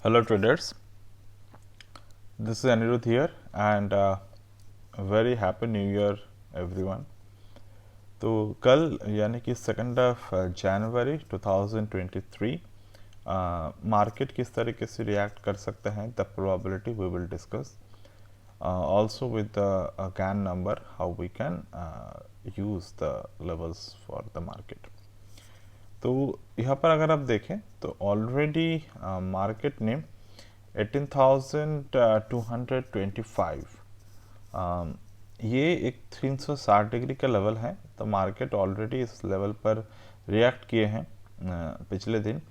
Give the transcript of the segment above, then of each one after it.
Hello traders, this is Anirudh here and very happy new year everyone. तो कल यानी कि 2nd of January 2023 मार्केट किस तरीके से रिएक्ट कर सकते हैं the probability we will discuss also with the GAN number how we can use the levels for the market. तो यहाँ पर अगर आप देखें तो ऑलरेडी मार्केट ने 18,225 ये एक 360 डिग्री का लेवल है। तो मार्केट ऑलरेडी इस लेवल पर रिएक्ट किए हैं पिछले दिन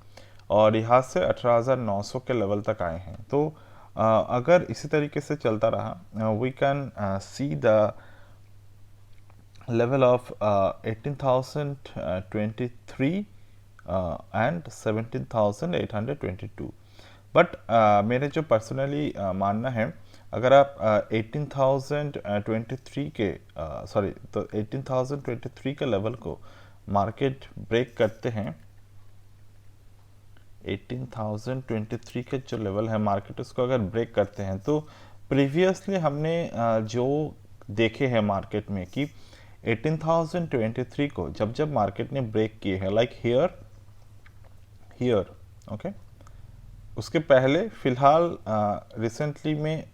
और यहाँ से 18,900 के लेवल तक आए हैं। तो अगर इसी तरीके से चलता रहा we can see the level of 18,023 and 17,822 but मेरे जो पर्सनली मानना है अगर आप 18,023 के सॉरी तो 18,023 के लेवल को मार्केट ब्रेक करते हैं 18,023 के जो लेवल है मार्केट उसको अगर ब्रेक करते हैं तो प्रीवियसली हमने जो देखे हैं मार्केट में कि 18,023 को जब मार्केट ने ब्रेक किए हैं लाइक हियर ओके उसके पहले फिलहाल रिसेंटली में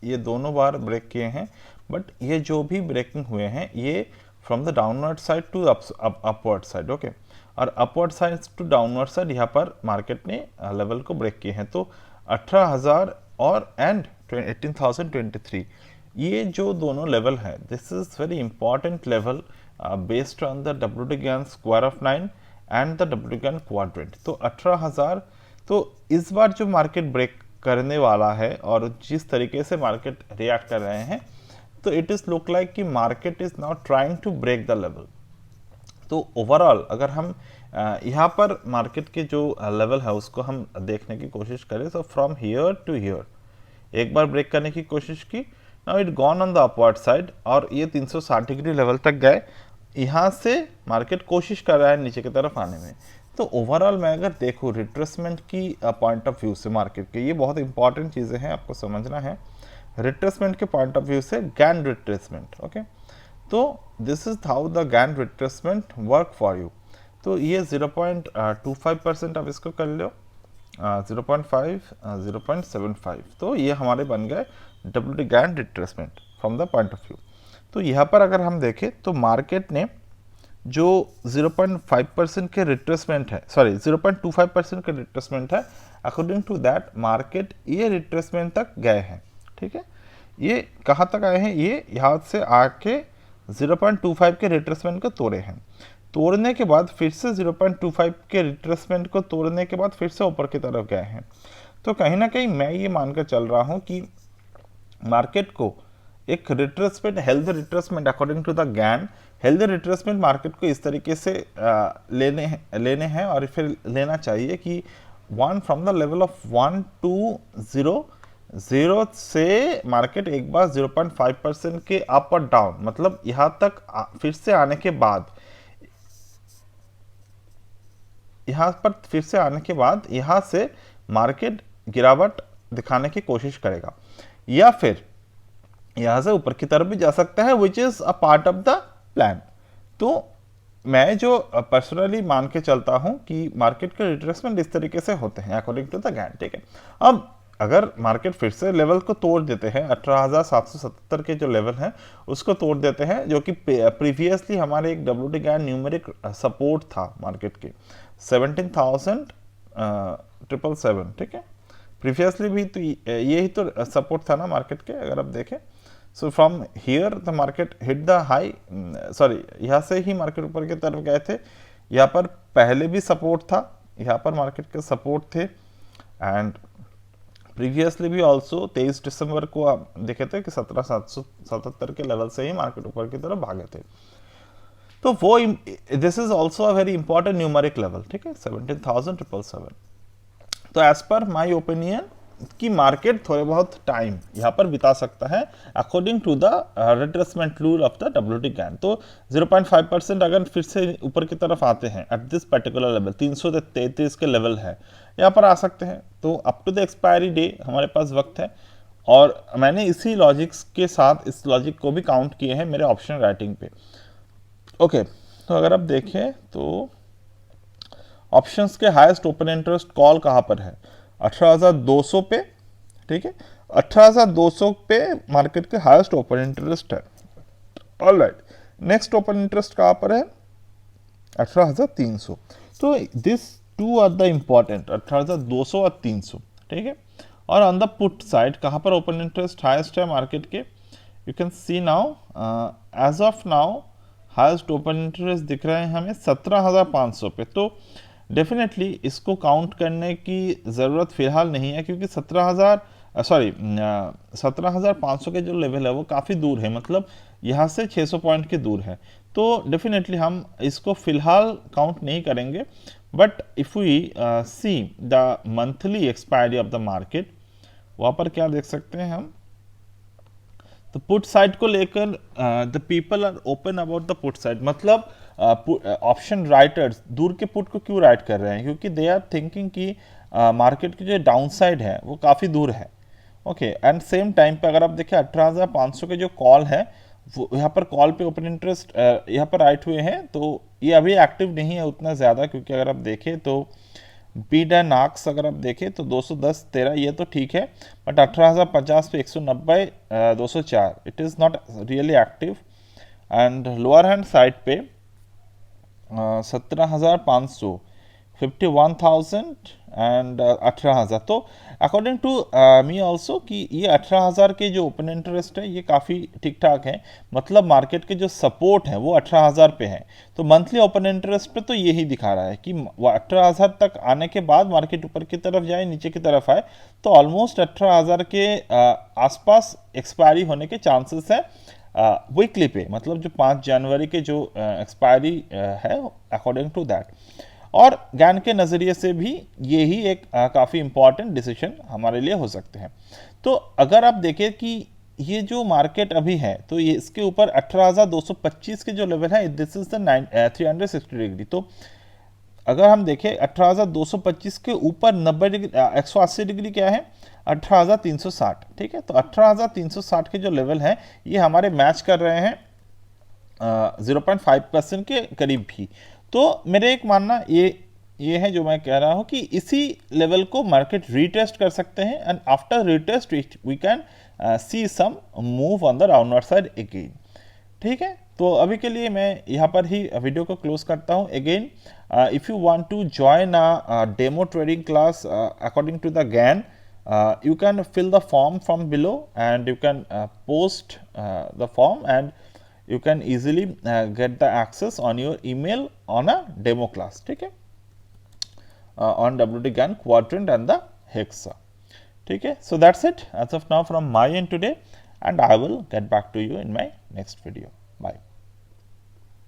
ये दोनों बार ब्रेक किए हैं बट ये जो भी ब्रेकिंग हुए हैं ये from the downward side to upward side okay और upward side to downward side यहाँ पर मार्केट ने लेवल को ब्रेक किए हैं। तो 18,000 और एंड 18,023 ये जो दोनों लेवल है this is very important level based on the WD square of 9 and the WD quadrant. तो 18,000 तो इस बार जो मार्केट ब्रेक करने वाला है और जिस तरीके से मार्केट रिएक्ट कर रहे हैं तो इट इज लुक लाइक कि market is now trying to break the level. तो ओवरऑल अगर हम यहाँ पर मार्केट के जो लेवल है उसको हम देखने की कोशिश करें तो फ्रॉम हियर टू हियर एक बार ब्रेक करने की कोशिश की now it gone on the upward side और ये 360 डिग्री लेवल तक गए। यहाँ से मार्केट कोशिश कर रहा है नीचे की तरफ आने में। तो ओवरऑल मैं अगर देखूँ रिट्रेसमेंट की पॉइंट ऑफ व्यू से मार्केट के ये बहुत इंपॉर्टेंट चीज़ें हैं आपको समझना है रिट्रेसमेंट के पॉइंट ऑफ व्यू से गैन रिट्रेसमेंट ओके। तो this is how the Gann retracement work for you. तो ये 0.25% आप इसको कर लो 0.5 0.75 तो ये हमारे बन गए WD Gann retracement from the point of view. तो यहाँ पर अगर हम देखें तो मार्केट ने जो 0.5% के रिट्रेसमेंट है सॉरी 0.25% के रिट्रेसमेंट है अकॉर्डिंग टू दैट मार्केट ये रिट्रेसमेंट तक गए हैं। ठीक है ये कहाँ तक आए हैं ये यहाँ से आके 0.25 के रिट्रेसमेंट को तोड़े हैं। तोड़ने के बाद फिर से 0.25 के रिट्रेसमेंट को तोड़ने के बाद फिर से ऊपर की तरफ गए हैं। तो कहीं ना कहीं मैं ये मानकर चल रहा हूँ कि मार्केट को एक retracement healthy retracement according to the Gann healthy retracement market को इस तरीके से लेने हैं और फिर लेना चाहिए कि one from the level of 1 to 0 से मार्केट एक बार 0.5% के अप और डाउन मतलब यहाँ तक फिर से आने के बाद यहाँ पर फिर से आने के बाद यहाँ से मार्केट गिरावट दिखाने की कोशिश करेगा या फिर यहाँ से ऊपर की तरफ भी जा सकता है which is a part of the plan. तो मैं जो पर्सनली मान के चलता हूँ कि मार्केट के रिट्रेसमेंट इस तरीके से होते हैं अकॉर्डिंग टू द गैन। ठीक है अब अगर मार्केट फिर से लेवल को तोड़ देते हैं 18,777 के जो लेवल हैं उसको तोड़ देते हैं जो कि प्रीवियसली हमारे एक WD गैन न्यूमेरिक सपोर्ट था मार्केट के 17,777। ठीक है प्रीवियसली भी तो यही तो सपोर्ट था ना मार्केट के अगर आप देखें। So from here the market hit the high sorry यहाँ से ही मार्केट ऊपर की तरफ गए थे। यहाँ पर पहले भी सपोर्ट था यहाँ पर मार्केट के सपोर्ट थे एंड प्रीवियसली भी ऑल्सो 23 दिसंबर को आप देखे थे कि 17,777 के लेवल से ही मार्केट ऊपर की तरफ भागे थे। तो वो this is also a very important numeric level. ठीक है 17,777। तो एज पर माई ओपिनियन कि मार्केट थोड़े बहुत टाइम यहाँ पर बिता सकता है according to the retracement rule of the WT Gann. तो 0.5% अगर फिर से ऊपर की तरफ आते हैं एट दिस पर्टिकुलर लेवल, 333 के लेवल है, यहाँ पर आ सकते हैं। तो up to the expiry day हमारे पास वक्त है, और मैंने इसी लॉजिक्स के साथ इस लॉजिक को भी काउंट किए हैं मेरे ऑप्शन राइटिंग पे। ओके, तो अगर आप देखें तो ऑप्शंस के हाईएस्ट ओपन इंटरेस्ट कॉल कहाँ पर है, 18,200 पे, ठीक है, 18,200 पे मार्केट के हाईएस्ट ओपन इंटरेस्ट है। ऑलराइट, नेक्स्ट ओपन इंटरेस्ट कहाँ पर है, 18,300। तो this two are the important, 18,200 और 300, ठीक है। और ऑन द पुट साइड कहाँ पर ओपन इंटरेस्ट हाईएस्ट है मार्केट के, you can see now as of now highest open interest दिख रहे हैं हमें 17,500 पे। तो डेफिनेटली इसको काउंट करने की ज़रूरत फिलहाल नहीं है, क्योंकि 17,500 के जो लेवल है वो काफ़ी दूर है, मतलब यहाँ से 600 पॉइंट के दूर है। तो डेफिनेटली हम इसको फिलहाल काउंट नहीं करेंगे। But if we see the monthly expiry of the market, वहाँ पर क्या देख सकते हैं हम, तो पुट साइड को लेकर the people are open about the put side, मतलब ऑप्शन राइटर्स दूर के पुट को क्यों राइट कर रहे हैं, क्योंकि दे आर थिंकिंग कि मार्केट की जो डाउन साइड है वो काफ़ी दूर है। ओके, एंड सेम टाइम पे अगर आप देखें 18,500 के जो कॉल है, वो यहाँ पर कॉल पे ओपन इंटरेस्ट यहाँ पर राइट हुए हैं, तो ये अभी एक्टिव नहीं है उतना ज़्यादा, क्योंकि अगर आप देखें तो बीड एंड आक्स अगर आप देखें तो 210, 13 ये तो ठीक है, बट 18,050 पे 190, 204 it is not really active. And lower hand side पे 17,500, 51,000 एंड 18,000। तो अकॉर्डिंग टू मी ऑल्सो कि ये 18,000 के जो ओपन इंटरेस्ट है ये काफ़ी ठीक ठाक है, मतलब मार्केट के जो सपोर्ट है वो 18,000 पे है। तो मंथली ओपन इंटरेस्ट पे तो यही दिखा रहा है कि वो 18,000 तक आने के बाद मार्केट ऊपर की तरफ जाए, नीचे की तरफ आए, तो ऑलमोस्ट 18,000 के आसपास एक्सपायरी होने के चांसेस है वीकली पे, मतलब जो 5 जनवरी के जो एक्सपायरी है अकॉर्डिंग टू दैट। और ज्ञान के नज़रिए से भी यही एक काफ़ी इंपॉर्टेंट डिसीजन हमारे लिए हो सकते हैं। तो अगर आप देखें कि ये जो मार्केट अभी है, तो ये इसके ऊपर 18,225 के जो लेवल है, दिस इज द 360 डिग्री। तो अगर हम देखें 18,225 के ऊपर 90 डिग्री 180 डिग्री क्या है, 18,360, ठीक है। तो 18,360 के जो लेवल हैं ये हमारे मैच कर रहे हैं 0.5% के करीब भी। तो मेरे एक मानना ये है जो मैं कह रहा हूँ कि इसी लेवल को मार्केट रीटेस्ट कर सकते हैं, and after retest we can see some move on the downward side again, ठीक है। तो अभी के लिए मैं यहाँ पर ही वीडियो को क्लोज करता हूँ। Again if you want to join a demo trading class according to the GAN, you can fill the form from below, and you can post the form, and you can easily get the access on your email on a demo class, ठीक है, on WT GAN quadrant and the hexa, ठीक है। So that's it as of now from my end today, and I will get back to you in my next video. Bye.